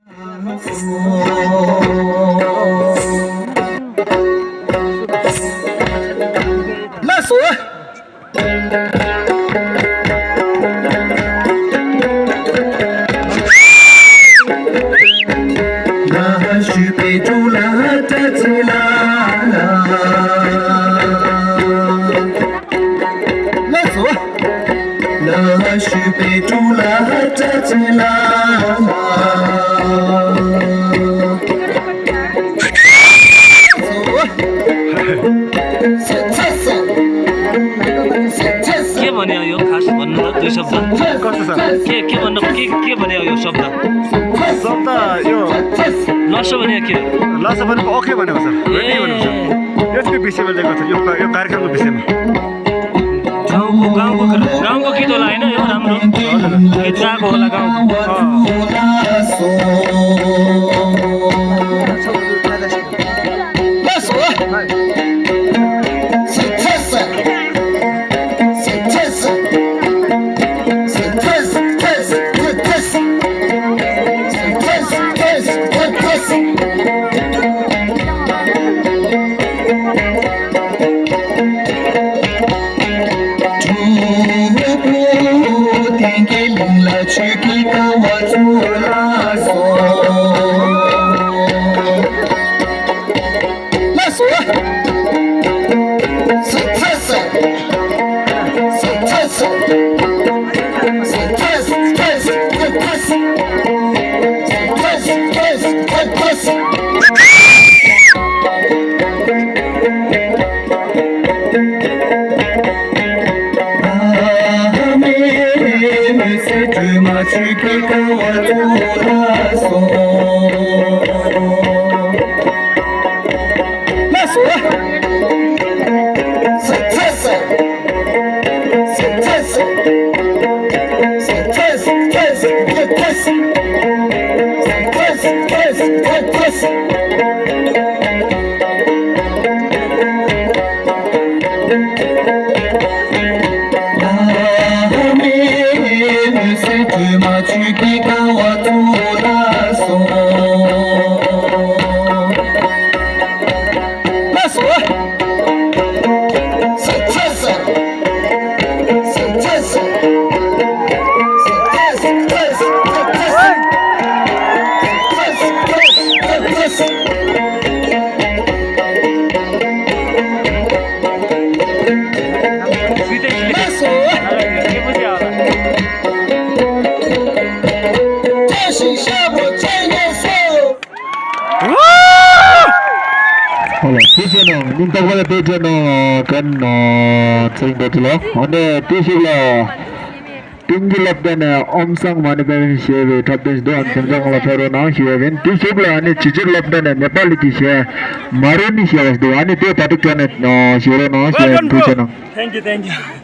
那锁。那是被猪拉的鸡啦啦。那锁。那是被猪拉的鸡啦啦。के भन्यो यो खास भन्नु दुई शब्द कस्तो छ के भन्नु के भन्यो यो शब्द शब्द यो लस भन्यो के लस भनेको ओके भनेको छ रेडी भनेको छ यसको विषयमा लेखेको छ यो कार्यक्रमको विषयमा गाउँको गीत होला होइन यो राम्रो गीत गाएको होला गाउँको去给个我做拉锁，拉锁，是特色，是特色，是特色，特色，特色，特色，特色，特色。去给个我做拉锁，拉锁，是特色，是特色，是特色，特色，特色，是特色，特色，特色。去给个我做拉锁，拉锁，是特色，是特色，是特色，特色，特色，特色，拉锁。Hola, tiene nunca voy a pedir no kan no sering betul Honda tisila tinggal dan omsang mana kan siapa tapi itu omsang kalau perlu nak siapa tisila ane cicir dan Nepal tisya maruni siapa itu ane tu tadi kan no siapa no siapa tu Thank you.